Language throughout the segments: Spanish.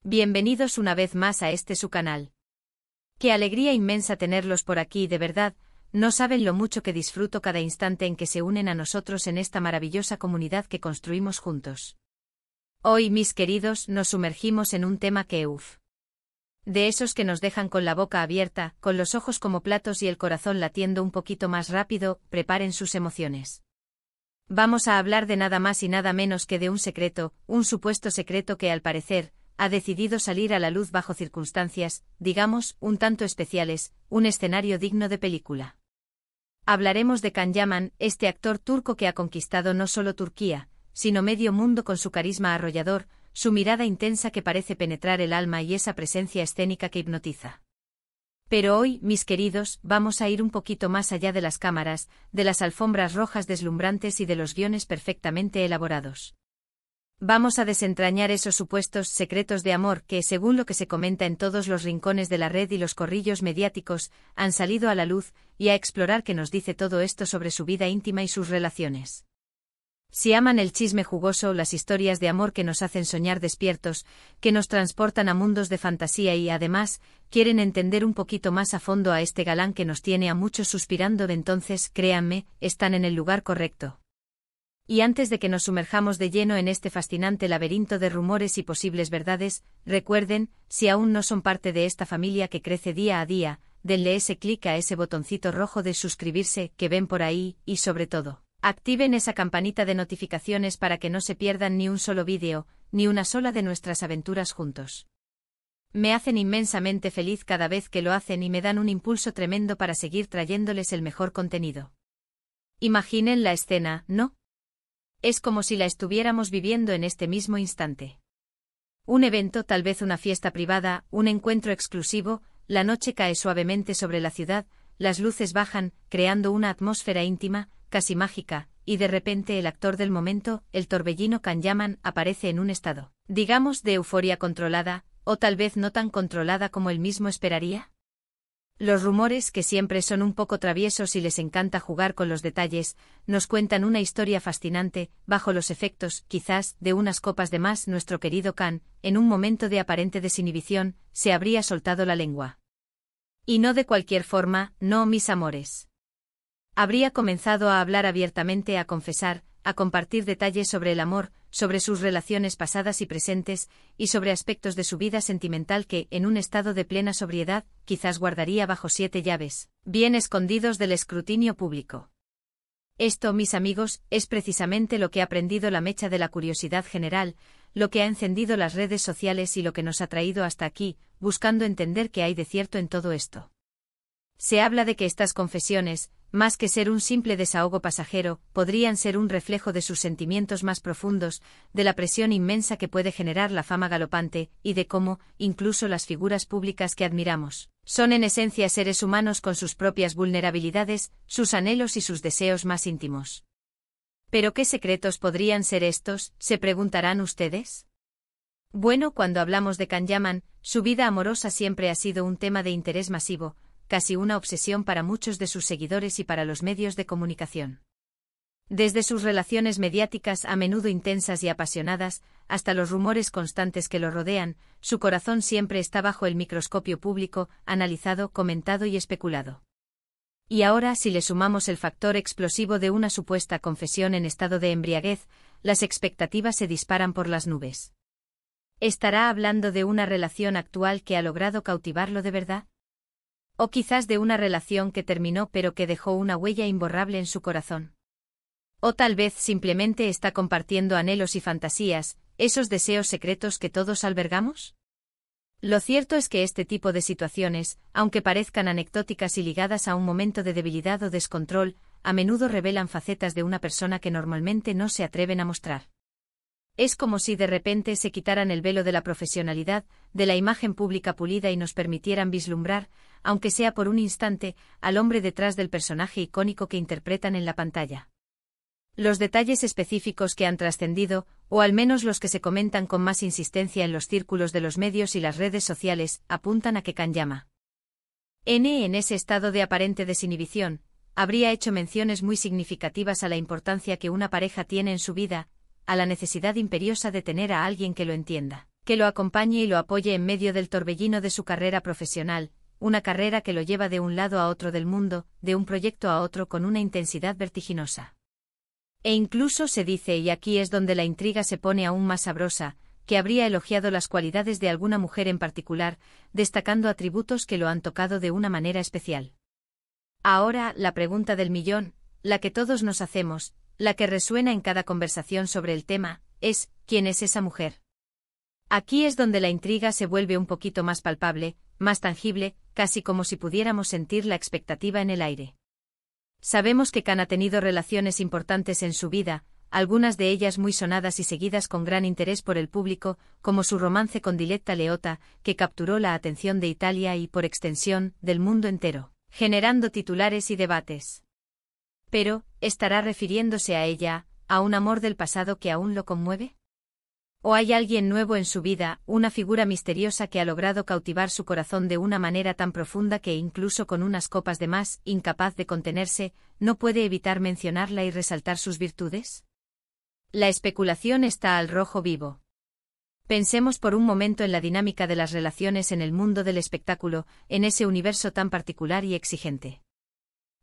Bienvenidos una vez más a su canal. Qué alegría inmensa tenerlos por aquí, de verdad, no saben lo mucho que disfruto cada instante en que se unen a nosotros en esta maravillosa comunidad que construimos juntos. Hoy, mis queridos, nos sumergimos en un tema que de esos que nos dejan con la boca abierta, con los ojos como platos y el corazón latiendo un poquito más rápido. Preparen sus emociones. Vamos a hablar de nada más y nada menos que de un secreto, un supuesto secreto que al parecer ha decidido salir a la luz bajo circunstancias, digamos, un tanto especiales, un escenario digno de película. Hablaremos de Can Yaman, este actor turco que ha conquistado no solo Turquía, sino medio mundo con su carisma arrollador, su mirada intensa que parece penetrar el alma y esa presencia escénica que hipnotiza. Pero hoy, mis queridos, vamos a ir un poquito más allá de las cámaras, de las alfombras rojas deslumbrantes y de los guiones perfectamente elaborados. Vamos a desentrañar esos supuestos secretos de amor que, según lo que se comenta en todos los rincones de la red y los corrillos mediáticos, han salido a la luz, y a explorar qué nos dice todo esto sobre su vida íntima y sus relaciones. Si aman el chisme jugoso, las historias de amor que nos hacen soñar despiertos, que nos transportan a mundos de fantasía y, además, quieren entender un poquito más a fondo a este galán que nos tiene a muchos suspirando, entonces, créanme, están en el lugar correcto. Y antes de que nos sumerjamos de lleno en este fascinante laberinto de rumores y posibles verdades, recuerden, si aún no son parte de esta familia que crece día a día, denle ese clic a ese botoncito rojo de suscribirse que ven por ahí, y sobre todo, activen esa campanita de notificaciones para que no se pierdan ni un solo vídeo, ni una sola de nuestras aventuras juntos. Me hacen inmensamente feliz cada vez que lo hacen y me dan un impulso tremendo para seguir trayéndoles el mejor contenido. Imaginen la escena, ¿no? Es como si la estuviéramos viviendo en este mismo instante. Un evento, tal vez una fiesta privada, un encuentro exclusivo, la noche cae suavemente sobre la ciudad, las luces bajan, creando una atmósfera íntima, casi mágica, y de repente el actor del momento, el torbellino Can Yaman, aparece en un estado, digamos, de euforia controlada, o tal vez no tan controlada como él mismo esperaría. Los rumores, que siempre son un poco traviesos y les encanta jugar con los detalles, nos cuentan una historia fascinante. Bajo los efectos, quizás, de unas copas de más, nuestro querido Can, en un momento de aparente desinhibición, se habría soltado la lengua. Y no de cualquier forma, no, mis amores. Habría comenzado a hablar abiertamente, a confesar, a compartir detalles sobre el amor, sobre sus relaciones pasadas y presentes, y sobre aspectos de su vida sentimental que, en un estado de plena sobriedad, quizás guardaría bajo 7 llaves, bien escondidos del escrutinio público. Esto, mis amigos, es precisamente lo que ha prendido la mecha de la curiosidad general, lo que ha encendido las redes sociales y lo que nos ha traído hasta aquí, buscando entender qué hay de cierto en todo esto. Se habla de que estas confesiones, más que ser un simple desahogo pasajero, podrían ser un reflejo de sus sentimientos más profundos, de la presión inmensa que puede generar la fama galopante, y de cómo, incluso las figuras públicas que admiramos, son en esencia seres humanos con sus propias vulnerabilidades, sus anhelos y sus deseos más íntimos. ¿Pero qué secretos podrían ser estos?, se preguntarán ustedes. Bueno, cuando hablamos de Can Yaman, su vida amorosa siempre ha sido un tema de interés masivo, casi una obsesión para muchos de sus seguidores y para los medios de comunicación. Desde sus relaciones mediáticas a menudo intensas y apasionadas, hasta los rumores constantes que lo rodean, su corazón siempre está bajo el microscopio público, analizado, comentado y especulado. Y ahora, si le sumamos el factor explosivo de una supuesta confesión en estado de embriaguez, las expectativas se disparan por las nubes. ¿Estará hablando de una relación actual que ha logrado cautivarlo de verdad? O quizás de una relación que terminó pero que dejó una huella imborrable en su corazón. O tal vez simplemente está compartiendo anhelos y fantasías, esos deseos secretos que todos albergamos. Lo cierto es que este tipo de situaciones, aunque parezcan anecdóticas y ligadas a un momento de debilidad o descontrol, a menudo revelan facetas de una persona que normalmente no se atreven a mostrar. Es como si de repente se quitaran el velo de la profesionalidad, de la imagen pública pulida y nos permitieran vislumbrar, aunque sea por un instante, al hombre detrás del personaje icónico que interpretan en la pantalla. Los detalles específicos que han trascendido, o al menos los que se comentan con más insistencia en los círculos de los medios y las redes sociales, apuntan a que Can Yaman, en ese estado de aparente desinhibición, habría hecho menciones muy significativas a la importancia que una pareja tiene en su vida, a la necesidad imperiosa de tener a alguien que lo entienda, que lo acompañe y lo apoye en medio del torbellino de su carrera profesional, una carrera que lo lleva de un lado a otro del mundo, de un proyecto a otro con una intensidad vertiginosa. E incluso se dice, y aquí es donde la intriga se pone aún más sabrosa, que habría elogiado las cualidades de alguna mujer en particular, destacando atributos que lo han tocado de una manera especial. Ahora, la pregunta del millón, la que todos nos hacemos, la que resuena en cada conversación sobre el tema, es, ¿quién es esa mujer? Aquí es donde la intriga se vuelve un poquito más palpable, más tangible, casi como si pudiéramos sentir la expectativa en el aire. Sabemos que Khan ha tenido relaciones importantes en su vida, algunas de ellas muy sonadas y seguidas con gran interés por el público, como su romance con Diletta Leotta, que capturó la atención de Italia y, por extensión, del mundo entero, generando titulares y debates. Pero, ¿estará refiriéndose a ella, a un amor del pasado que aún lo conmueve? ¿O hay alguien nuevo en su vida, una figura misteriosa que ha logrado cautivar su corazón de una manera tan profunda que incluso con unas copas de más, incapaz de contenerse, no puede evitar mencionarla y resaltar sus virtudes? La especulación está al rojo vivo. Pensemos por un momento en la dinámica de las relaciones en el mundo del espectáculo, en ese universo tan particular y exigente.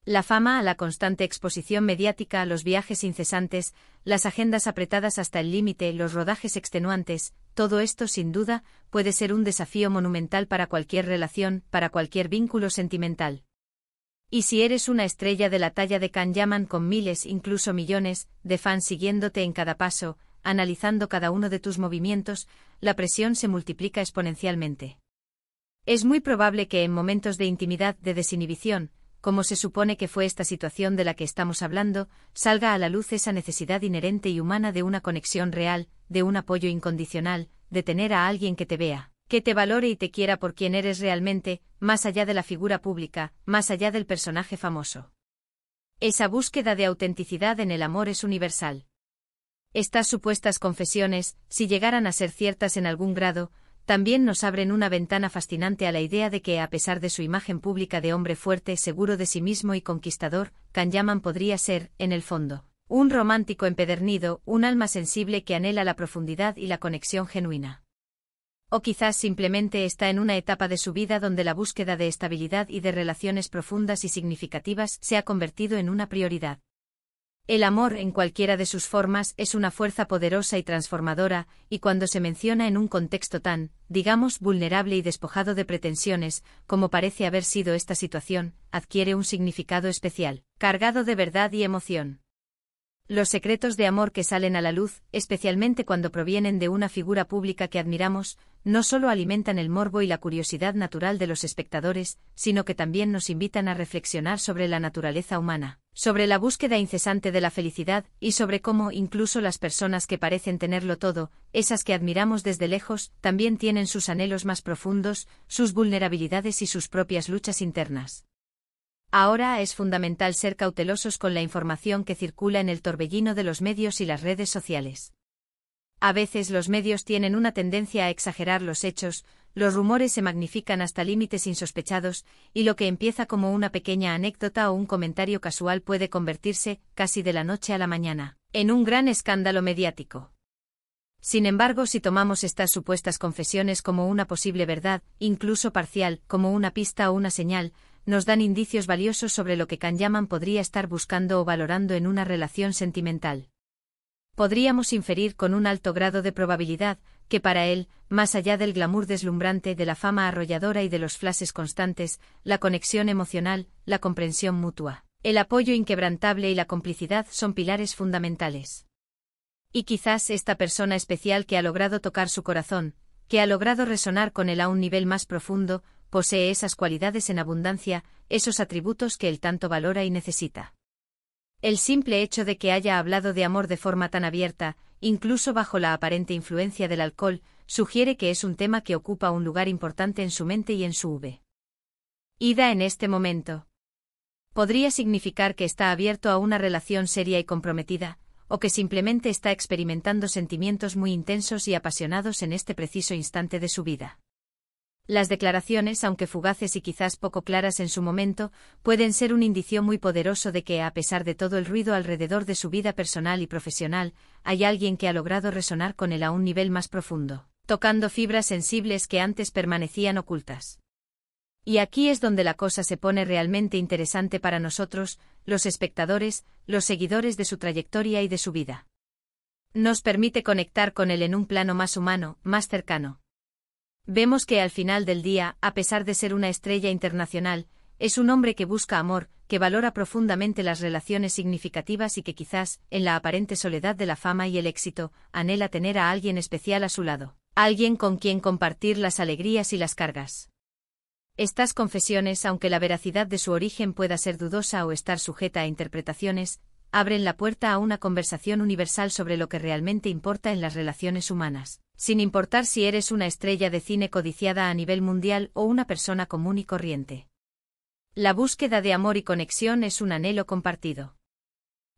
La fama, la constante exposición mediática, los viajes incesantes, las agendas apretadas hasta el límite, los rodajes extenuantes, todo esto sin duda puede ser un desafío monumental para cualquier relación, para cualquier vínculo sentimental. Y si eres una estrella de la talla de Can Yaman con miles, incluso millones, de fans siguiéndote en cada paso, analizando cada uno de tus movimientos, la presión se multiplica exponencialmente. Es muy probable que en momentos de intimidad, de desinhibición, como se supone que fue esta situación de la que estamos hablando, salga a la luz esa necesidad inherente y humana de una conexión real, de un apoyo incondicional, de tener a alguien que te vea, que te valore y te quiera por quien eres realmente, más allá de la figura pública, más allá del personaje famoso. Esa búsqueda de autenticidad en el amor es universal. Estas supuestas confesiones, si llegaran a ser ciertas en algún grado, también nos abren una ventana fascinante a la idea de que, a pesar de su imagen pública de hombre fuerte, seguro de sí mismo y conquistador, Can Yaman podría ser, en el fondo, un romántico empedernido, un alma sensible que anhela la profundidad y la conexión genuina. O quizás simplemente está en una etapa de su vida donde la búsqueda de estabilidad y de relaciones profundas y significativas se ha convertido en una prioridad. El amor, en cualquiera de sus formas, es una fuerza poderosa y transformadora, y cuando se menciona en un contexto tan, digamos, vulnerable y despojado de pretensiones, como parece haber sido esta situación, adquiere un significado especial, cargado de verdad y emoción. Los secretos de amor que salen a la luz, especialmente cuando provienen de una figura pública que admiramos, no solo alimentan el morbo y la curiosidad natural de los espectadores, sino que también nos invitan a reflexionar sobre la naturaleza humana, sobre la búsqueda incesante de la felicidad, y sobre cómo incluso las personas que parecen tenerlo todo, esas que admiramos desde lejos, también tienen sus anhelos más profundos, sus vulnerabilidades y sus propias luchas internas. Ahora es fundamental ser cautelosos con la información que circula en el torbellino de los medios y las redes sociales. A veces los medios tienen una tendencia a exagerar los hechos, los rumores se magnifican hasta límites insospechados, y lo que empieza como una pequeña anécdota o un comentario casual puede convertirse, casi de la noche a la mañana, en un gran escándalo mediático. Sin embargo, si tomamos estas supuestas confesiones como una posible verdad, incluso parcial, como una pista o una señal, nos dan indicios valiosos sobre lo que Can Yaman podría estar buscando o valorando en una relación sentimental. Podríamos inferir con un alto grado de probabilidad que para él, más allá del glamour deslumbrante, de la fama arrolladora y de los flashes constantes, la conexión emocional, la comprensión mutua, el apoyo inquebrantable y la complicidad son pilares fundamentales. Y quizás esta persona especial que ha logrado tocar su corazón, que ha logrado resonar con él a un nivel más profundo, posee esas cualidades en abundancia, esos atributos que él tanto valora y necesita. El simple hecho de que haya hablado de amor de forma tan abierta, incluso bajo la aparente influencia del alcohol, sugiere que es un tema que ocupa un lugar importante en su mente y en su vida en este momento. Podría significar que está abierto a una relación seria y comprometida, o que simplemente está experimentando sentimientos muy intensos y apasionados en este preciso instante de su vida. Las declaraciones, aunque fugaces y quizás poco claras en su momento, pueden ser un indicio muy poderoso de que, a pesar de todo el ruido alrededor de su vida personal y profesional, hay alguien que ha logrado resonar con él a un nivel más profundo, tocando fibras sensibles que antes permanecían ocultas. Y aquí es donde la cosa se pone realmente interesante para nosotros, los espectadores, los seguidores de su trayectoria y de su vida. Nos permite conectar con él en un plano más humano, más cercano. Vemos que al final del día, a pesar de ser una estrella internacional, es un hombre que busca amor, que valora profundamente las relaciones significativas y que quizás, en la aparente soledad de la fama y el éxito, anhela tener a alguien especial a su lado, alguien con quien compartir las alegrías y las cargas. Estas confesiones, aunque la veracidad de su origen pueda ser dudosa o estar sujeta a interpretaciones, abren la puerta a una conversación universal sobre lo que realmente importa en las relaciones humanas, sin importar si eres una estrella de cine codiciada a nivel mundial o una persona común y corriente. La búsqueda de amor y conexión es un anhelo compartido.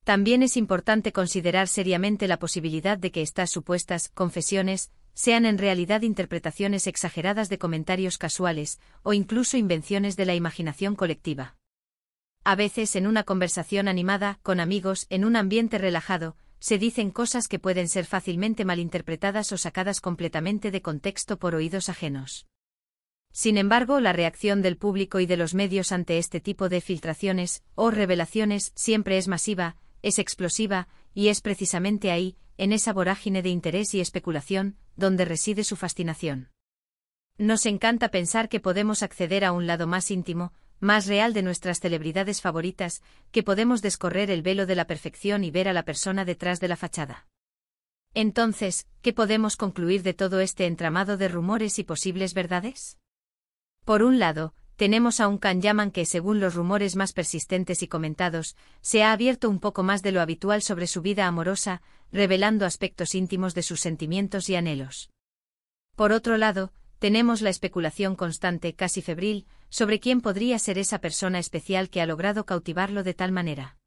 También es importante considerar seriamente la posibilidad de que estas supuestas confesiones sean en realidad interpretaciones exageradas de comentarios casuales, o incluso invenciones de la imaginación colectiva. A veces en una conversación animada, con amigos, en un ambiente relajado, se dicen cosas que pueden ser fácilmente malinterpretadas o sacadas completamente de contexto por oídos ajenos. Sin embargo, la reacción del público y de los medios ante este tipo de filtraciones o revelaciones siempre es masiva, es explosiva, y es precisamente ahí, en esa vorágine de interés y especulación, donde reside su fascinación. Nos encanta pensar que podemos acceder a un lado más íntimo, más real de nuestras celebridades favoritas, que podemos descorrer el velo de la perfección y ver a la persona detrás de la fachada. Entonces, ¿qué podemos concluir de todo este entramado de rumores y posibles verdades? Por un lado, tenemos a un Can Yaman que, según los rumores más persistentes y comentados, se ha abierto un poco más de lo habitual sobre su vida amorosa, revelando aspectos íntimos de sus sentimientos y anhelos. Por otro lado, tenemos la especulación constante, casi febril, sobre quién podría ser esa persona especial que ha logrado cautivarlo de tal manera.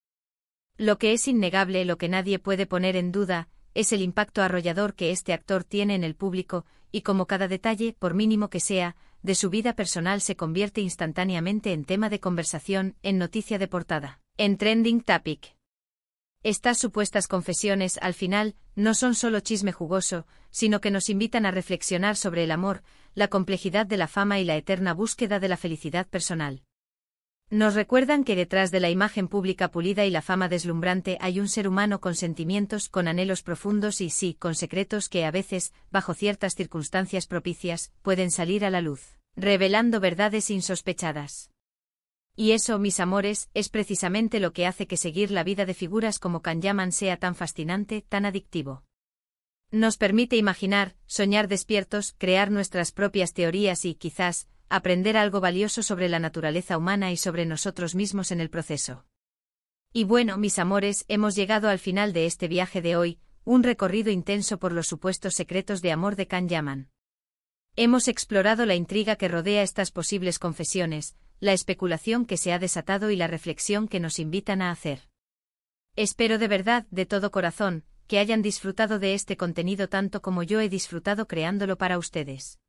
Lo que es innegable, lo que nadie puede poner en duda, es el impacto arrollador que este actor tiene en el público, y como cada detalle, por mínimo que sea, de su vida personal se convierte instantáneamente en tema de conversación, en noticia de portada, en trending topic. Estas supuestas confesiones, al final, no son solo chisme jugoso, sino que nos invitan a reflexionar sobre el amor, la complejidad de la fama y la eterna búsqueda de la felicidad personal. Nos recuerdan que detrás de la imagen pública pulida y la fama deslumbrante hay un ser humano con sentimientos, con anhelos profundos y sí, con secretos que a veces, bajo ciertas circunstancias propicias, pueden salir a la luz, revelando verdades insospechadas. Y eso, mis amores, es precisamente lo que hace que seguir la vida de figuras como Can Yaman sea tan fascinante, tan adictivo. Nos permite imaginar, soñar despiertos, crear nuestras propias teorías y, quizás, aprender algo valioso sobre la naturaleza humana y sobre nosotros mismos en el proceso. Y bueno, mis amores, hemos llegado al final de este viaje de hoy, un recorrido intenso por los supuestos secretos de amor de Can Yaman. Hemos explorado la intriga que rodea estas posibles confesiones, la especulación que se ha desatado y la reflexión que nos invitan a hacer. Espero de verdad, de todo corazón, que hayan disfrutado de este contenido tanto como yo he disfrutado creándolo para ustedes.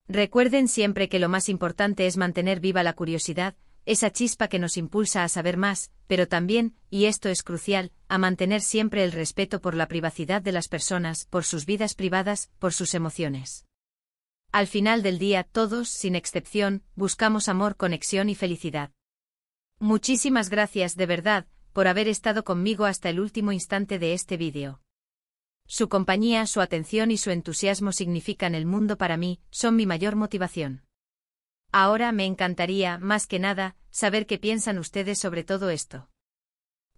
Recuerden siempre que lo más importante es mantener viva la curiosidad, esa chispa que nos impulsa a saber más, pero también, y esto es crucial, a mantener siempre el respeto por la privacidad de las personas, por sus vidas privadas, por sus emociones. Al final del día, todos, sin excepción, buscamos amor, conexión y felicidad. Muchísimas gracias, de verdad, por haber estado conmigo hasta el último instante de este vídeo. Su compañía, su atención y su entusiasmo significan el mundo para mí, son mi mayor motivación. Ahora me encantaría, más que nada, saber qué piensan ustedes sobre todo esto.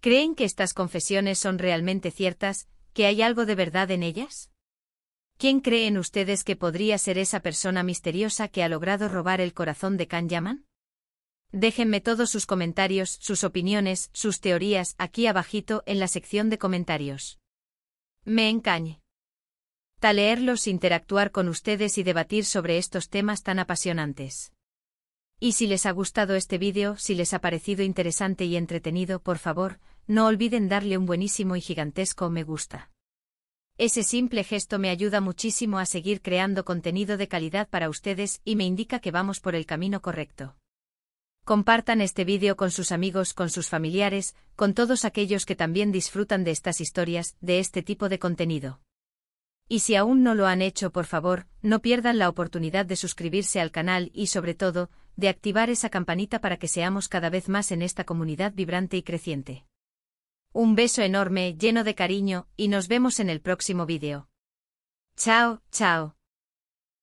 ¿Creen que estas confesiones son realmente ciertas, que hay algo de verdad en ellas? ¿Quién creen ustedes que podría ser esa persona misteriosa que ha logrado robar el corazón de Can Yaman? Déjenme todos sus comentarios, sus opiniones, sus teorías aquí abajito en la sección de comentarios. Me encanta leerlos, interactuar con ustedes y debatir sobre estos temas tan apasionantes. Y si les ha gustado este vídeo, si les ha parecido interesante y entretenido, por favor, no olviden darle un buenísimo y gigantesco me gusta. Ese simple gesto me ayuda muchísimo a seguir creando contenido de calidad para ustedes y me indica que vamos por el camino correcto. Compartan este vídeo con sus amigos, con sus familiares, con todos aquellos que también disfrutan de estas historias, de este tipo de contenido. Y si aún no lo han hecho, por favor, no pierdan la oportunidad de suscribirse al canal y, sobre todo, de activar esa campanita para que seamos cada vez más en esta comunidad vibrante y creciente. Un beso enorme, lleno de cariño, y nos vemos en el próximo vídeo. Chao, chao.